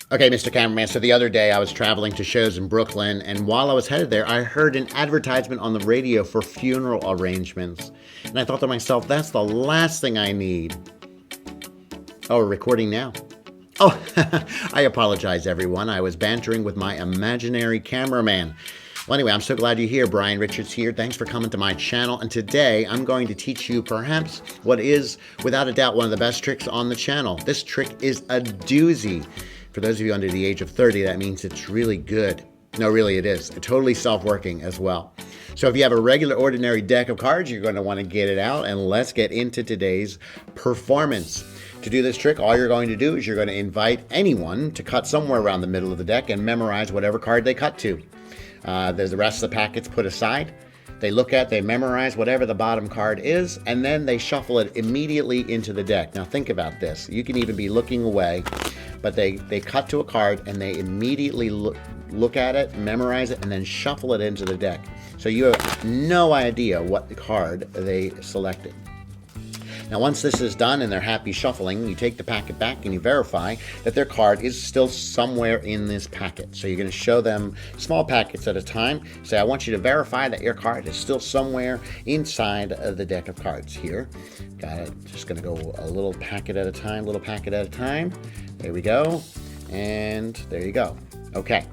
Okay, Mr. Cameraman, so the other day I was traveling to shows in Brooklyn, and while I was headed there, I heard an advertisement on the radio for funeral arrangements. And I thought to myself, that's the last thing I need. Oh, we're recording now. Oh, I apologize, everyone. I was bantering with my imaginary cameraman. Well, anyway, I'm so glad you're here. Brian Richards here. Thanks for coming to my channel. And today I'm going to teach you perhaps what is, without a doubt, one of the best tricks on the channel. This trick is a doozy. For those of you under the age of 30, that means it's really good. No, really, it is. Totally self-working as well. So if you have a regular, ordinary deck of cards, you're going to want to get it out, and let's get into today's performance. To do this trick, all you're going to do is you're going to invite anyone to cut somewhere around the middle of the deck and memorize whatever card they cut to. There's the rest of the packets put aside. They memorize whatever the bottom card is, and then they shuffle it immediately into the deck. Now think about this. You can even be looking away, but they cut to a card and they immediately look at it, memorize it, and then shuffle it into the deck. So you have no idea what card they selected. Now, once this is done and they're happy shuffling, you take the packet back and you verify that their card is still somewhere in this packet. So you're going to show them small packets at a time. Say, I want you to verify that your card is still somewhere inside of the deck of cards here. Got it. Just going to go a little packet at a time, There we go. And there you go. Okay.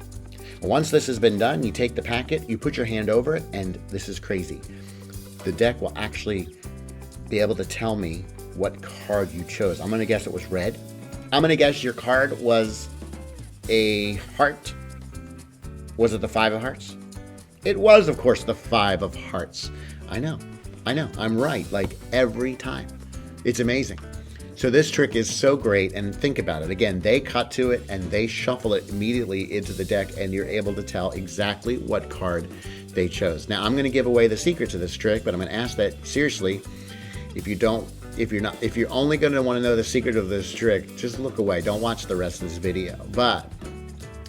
Once this has been done, you take the packet, you put your hand over it, and this is crazy. The deck will actually be able to tell me what card you chose. I'm going to guess it was red. I'm going to guess your card was a heart. Was it the 5 of hearts? It was, of course, the 5 of hearts. I know. I'm right, like every time. It's amazing. So this trick is so great, and think about it. Again, they cut to it and they shuffle it immediately into the deck, and you're able to tell exactly what card they chose. Now, I'm going to give away the secret to this trick, but I'm going to ask that seriously. If you're only going to want to know the secret of this trick, just look away. Don't watch the rest of this video. But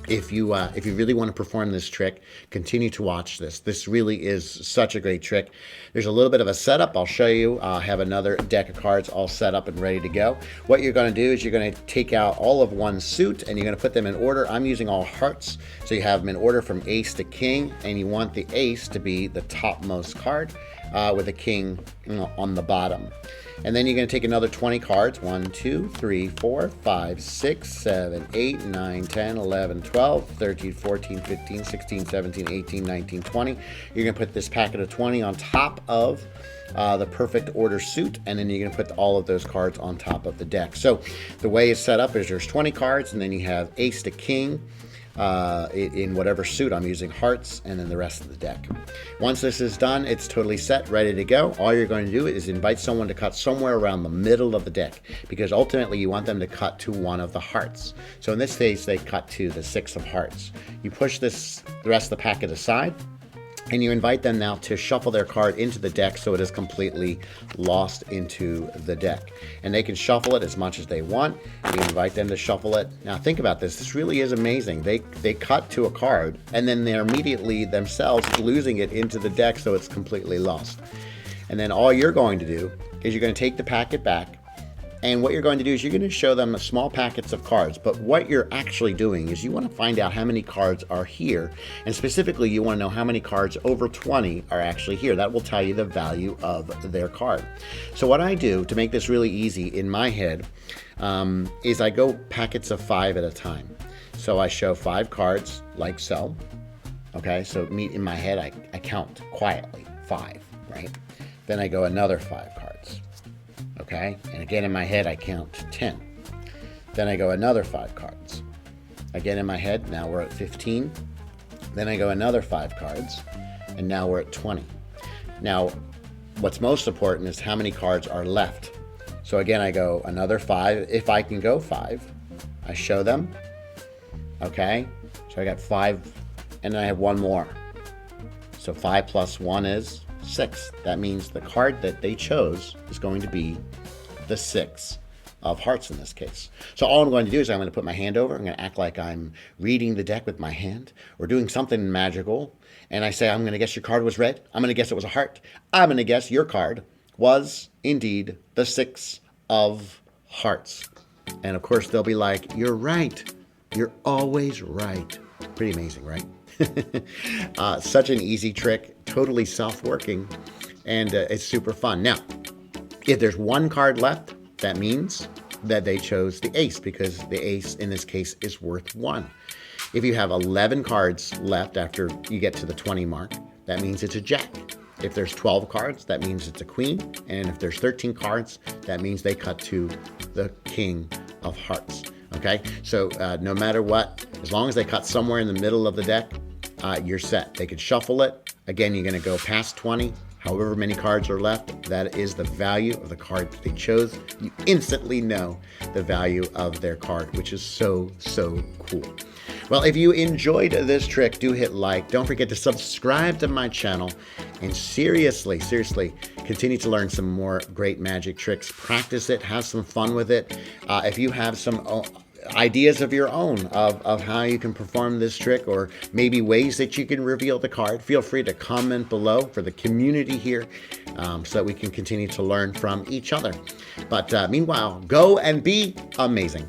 if you really want to perform this trick, continue to watch this. This really is such a great trick. There's a little bit of a setup. I'll show you. I have another deck of cards all set up and ready to go. What you're going to do is you're going to take out all of one suit and you're going to put them in order. I'm using all hearts, so you have them in order from ace to king, and you want the ace to be the topmost card with a king on the bottom. And then you're going to take another 20 cards. 1, 2, 3, 4, 5, 6, 7, 8, 9, 10, 11, 12, 13, 14, 15, 16, 17, 18, 19, 20. You're going to put this packet of 20 on top of the perfect order suit, and then you're going to put all of those cards on top of the deck. So the way it's set up is there's 20 cards, and then you have ace to king, in whatever suit. I'm using hearts, and then the rest of the deck. Once this is done, it's totally set, ready to go. All you're going to do is invite someone to cut somewhere around the middle of the deck, because ultimately you want them to cut to one of the hearts. So in this case, they cut to the 6 of hearts. You push the rest of the packet aside, and you invite them now to shuffle their card into the deck so it is completely lost into the deck. And they can shuffle it as much as they want. You invite them to shuffle it. Now think about this. This really is amazing. They cut to a card, and then they're immediately themselves losing it into the deck so it's completely lost. And then all you're going to do is you're going to take the packet back, and what you're going to do is you're going to show them small packets of cards. But what you're actually doing is you want to find out how many cards are here. And specifically, you want to know how many cards over 20 are actually here. That will tell you the value of their card. So what I do to make this really easy in my head is I go packets of 5 at a time. So I show 5 cards like so. Okay, so in my head, I count quietly 5, right? Then I go another 5 cards. Okay, and again in my head I count 10. Then I go another 5 cards. Again in my head, now we're at 15. Then I go another 5 cards, and now we're at 20. Now, what's most important is how many cards are left. So again, I go another 5. If I can go 5, I show them. Okay, so I got 5, and then I have 1 more. So 5 plus 1 is 6. That means the card that they chose is going to be the 6 of hearts in this case. So all I'm going to do is I'm going to put my hand over. I'm going to act like I'm reading the deck with my hand or doing something magical. And I say, I'm going to guess your card was red. I'm going to guess it was a heart. I'm going to guess your card was indeed the 6 of hearts. And of course, they'll be like, you're right. You're always right. Pretty amazing, right? Such an easy trick, totally self-working, and it's super fun. Now, if there's one card left, that means that they chose the ace, because the ace in this case is worth 1. If you have 11 cards left after you get to the 20 mark, that means it's a jack. If there's 12 cards, that means it's a queen. And if there's 13 cards, that means they cut to the king of hearts. Okay, so no matter what, as long as they cut somewhere in the middle of the deck, you're set. They could shuffle it. Again, you're going to go past 20. However many cards are left, that is the value of the card that they chose. You instantly know the value of their card, which is so, so cool. Well, if you enjoyed this trick, do hit like. Don't forget to subscribe to my channel. And seriously, continue to learn some more great magic tricks. Practice it. Have some fun with it. If you have some ideas of your own of how you can perform this trick, or maybe ways that you can reveal the card, feel free to comment below for the community here, so that we can continue to learn from each other. But meanwhile, go and be amazing.